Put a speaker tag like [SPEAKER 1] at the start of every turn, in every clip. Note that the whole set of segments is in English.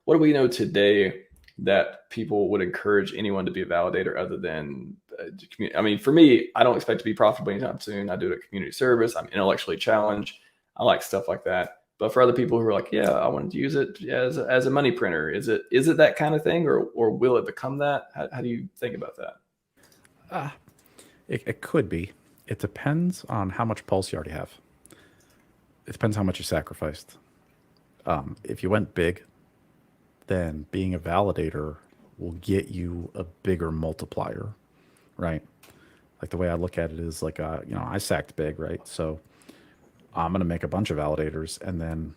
[SPEAKER 1] what do we know today that people would encourage anyone to be a validator other than community? I mean, for me, I don't expect to be profitable anytime soon. I do it at community service. I'm intellectually challenged. I like stuff like that. But for other people who are like, yeah, I wanted to use it as a money printer, is it that kind of thing, or will it become that? How do you think about that?
[SPEAKER 2] Uh, it could be. It depends on how much pulse you already have. It depends how much you sacrificed. If you went big, then being a validator will get you a bigger multiplier, right? Like the way I look at it is like, I sacked big, right? So I'm going to make a bunch of validators, and then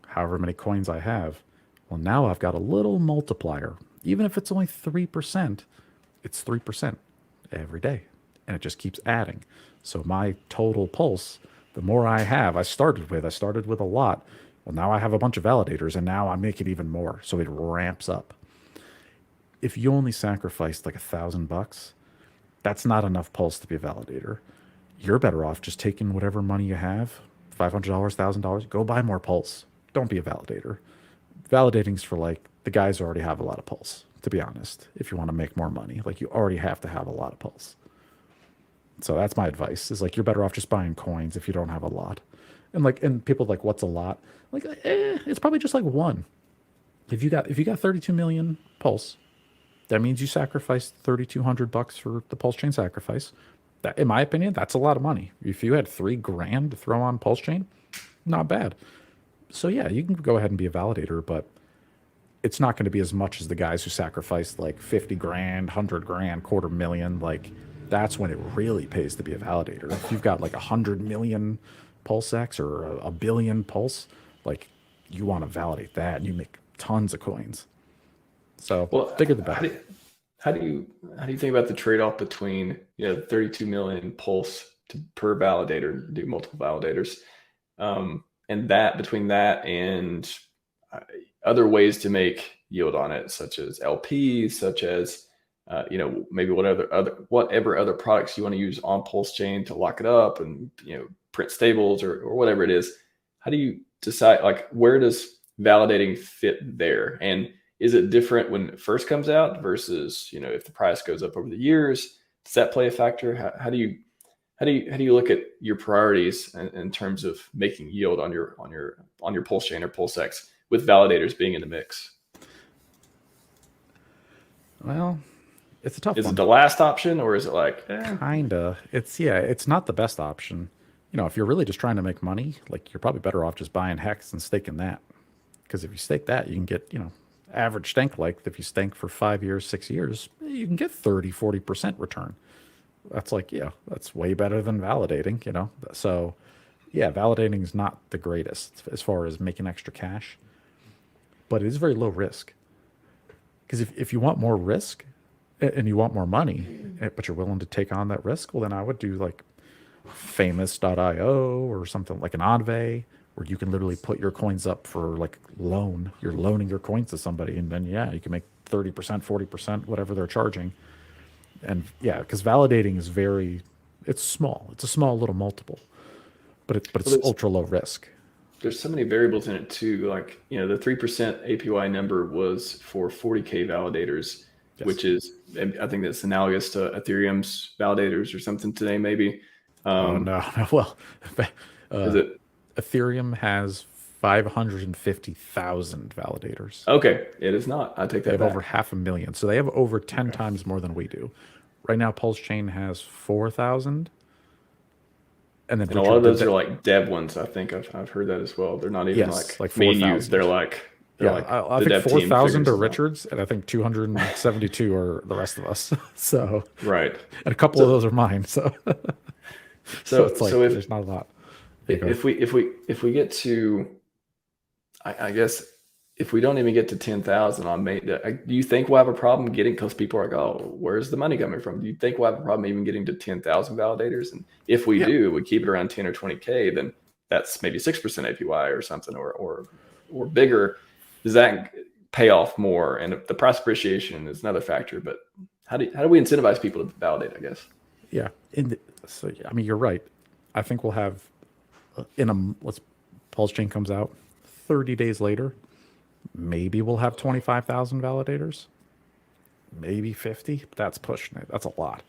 [SPEAKER 2] however many coins I have, well, now I've got a little multiplier. Even if it's only 3%, it's 3% every day. And it just keeps adding. So my total pulse, the more I have, I started with a lot. Well, now I have a bunch of validators, and now I make it even more. So it ramps up. If you only sacrificed like $1,000, that's not enough pulse to be a validator. You're better off just taking whatever money you have, $500, $1,000, go buy more pulse. Don't be a validator. Validating's for like the guys who already have a lot of pulse, to be honest. If you want to make more money, like you already have to have a lot of pulse. So that's my advice is like you're better off just buying coins if you don't have a lot. And people like, what's a lot? Like, it's probably just like one. If you got 32 million pulse, that means you sacrificed $3,200 for the pulse chain sacrifice. That, in my opinion, that's a lot of money. If you had $3,000 to throw on pulse chain, not bad. So yeah, you can go ahead and be a validator, but it's not going to be as much as the guys who sacrificed like 50 grand, 100 grand, quarter million. Like that's when it really pays to be a validator. If you've got like 100 million PulseX or a billion pulse, like you want to validate that and you make tons of coins. So
[SPEAKER 1] Well,
[SPEAKER 2] bigger the better.
[SPEAKER 1] how do you think about the trade-off between 32 million pulse per validator, do multiple validators, and that between that and uh, other ways to make yield on it, such as LPs, such as maybe whatever other products you want to use on Pulse Chain to lock it up and print stables or whatever it is. How do you decide, like, where does validating fit there? And is it different when it first comes out versus if the price goes up over the years? Does that play a factor? How do you look at your priorities in terms of making yield on your Pulse Chain or PulseX with validators being in the mix?
[SPEAKER 2] Well, it's a tough
[SPEAKER 1] Is it
[SPEAKER 2] one.
[SPEAKER 1] the last option, or is it like,
[SPEAKER 2] Kinda. It's not the best option. If you're really just trying to make money, like you're probably better off just buying Hex and staking that. Because if you stake that, you can get, average stake like if you stake for 5 years, 6 years, you can get 30, 40% return. That's like, yeah, that's way better than validating. So yeah, validating is not the greatest as far as making extra cash, but it is very low risk. Because if you want more risk and you want more money, but you're willing to take on that risk, well, then I would do like famous.io or something like an Enve where you can literally put your coins up for like loan. You're loaning your coins to somebody, and then yeah, you can make 30%, 40%, whatever they're charging. And yeah, because validating is it's small. It's a small little multiple, but
[SPEAKER 1] well,
[SPEAKER 2] it's ultra low risk.
[SPEAKER 1] there's so many variables in it too. Like, the 3% APY number was for 40K validators,
[SPEAKER 2] Yes.
[SPEAKER 1] which is, I think that's analogous to Ethereum's validators or something today, maybe.
[SPEAKER 2] Oh
[SPEAKER 1] Um,
[SPEAKER 2] no, no. Well,
[SPEAKER 1] is
[SPEAKER 2] uh,
[SPEAKER 1] it
[SPEAKER 2] Ethereum has 550,000 validators.
[SPEAKER 1] okay? It is not. I take
[SPEAKER 2] They
[SPEAKER 1] that
[SPEAKER 2] have over
[SPEAKER 1] back.
[SPEAKER 2] 500,000, so they have over 10
[SPEAKER 1] Okay.
[SPEAKER 2] times more than we do. Right now, Pulse Chain has 4,000, and then
[SPEAKER 1] And a lot of
[SPEAKER 2] Richard,
[SPEAKER 1] those are like dev ones. I think I've heard that as well. They're not even
[SPEAKER 2] yes,
[SPEAKER 1] like
[SPEAKER 2] like
[SPEAKER 1] me and you. They're
[SPEAKER 2] 4,000.
[SPEAKER 1] like they're
[SPEAKER 2] Yeah,
[SPEAKER 1] like
[SPEAKER 2] I
[SPEAKER 1] the
[SPEAKER 2] think
[SPEAKER 1] dev team
[SPEAKER 2] 4,000
[SPEAKER 1] figuring
[SPEAKER 2] are
[SPEAKER 1] something out.
[SPEAKER 2] Richard's, and I think 272 are the rest of us. So,
[SPEAKER 1] Right.
[SPEAKER 2] and a couple of
[SPEAKER 1] So
[SPEAKER 2] those are mine. So, so
[SPEAKER 1] so
[SPEAKER 2] it's
[SPEAKER 1] so
[SPEAKER 2] like there's not a lot. There you go.
[SPEAKER 1] if we get to, I guess, if we don't even get to 10,000 on May, do you think we'll have a problem getting? Because people are like, oh, where's the money coming from? Do you think we'll have a problem even getting to 10,000 validators? And if we
[SPEAKER 2] Yeah,
[SPEAKER 1] do, we keep it around 10 or 20K, then that's maybe 6% APY or something, or bigger. Does that pay off more? And the price appreciation is another factor. But how do we incentivize people to validate? I guess.
[SPEAKER 2] yeah. So yeah, I mean, you're right. I think we'll have in a let's Pulse Chain comes out 30 days later. Maybe we'll have 25,000 validators, maybe 50. That's pushing it. That's a lot.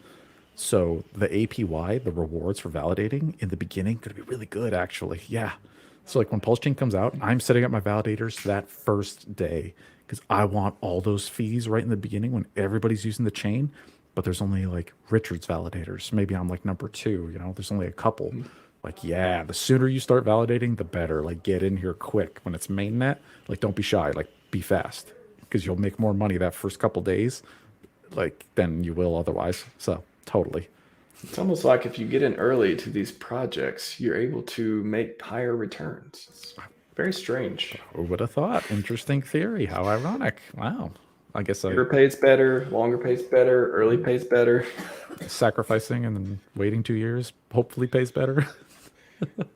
[SPEAKER 2] So the APY, the rewards for validating in the beginning, could be really good, actually. Yeah. So like when PulseChain comes out, I'm setting up my validators that first day because I want all those fees right in the beginning when everybody's using the chain. But there's only like Richard's validators. Maybe I'm like number two. There's only a couple. Like, yeah, the sooner you start validating, the better. Like, get in here quick when it's mainnet. Like, don't be shy. Like, be fast because you'll make more money that first couple days, like than you will otherwise. So totally.
[SPEAKER 1] It's almost like if you get in early to these projects, you're able to make higher returns. It's very strange.
[SPEAKER 2] Who would have thought? Interesting theory. How ironic. Wow. I guess
[SPEAKER 1] Shorter pays better, longer pays better, early pays better.
[SPEAKER 2] sacrificing and then waiting 2 years hopefully pays better.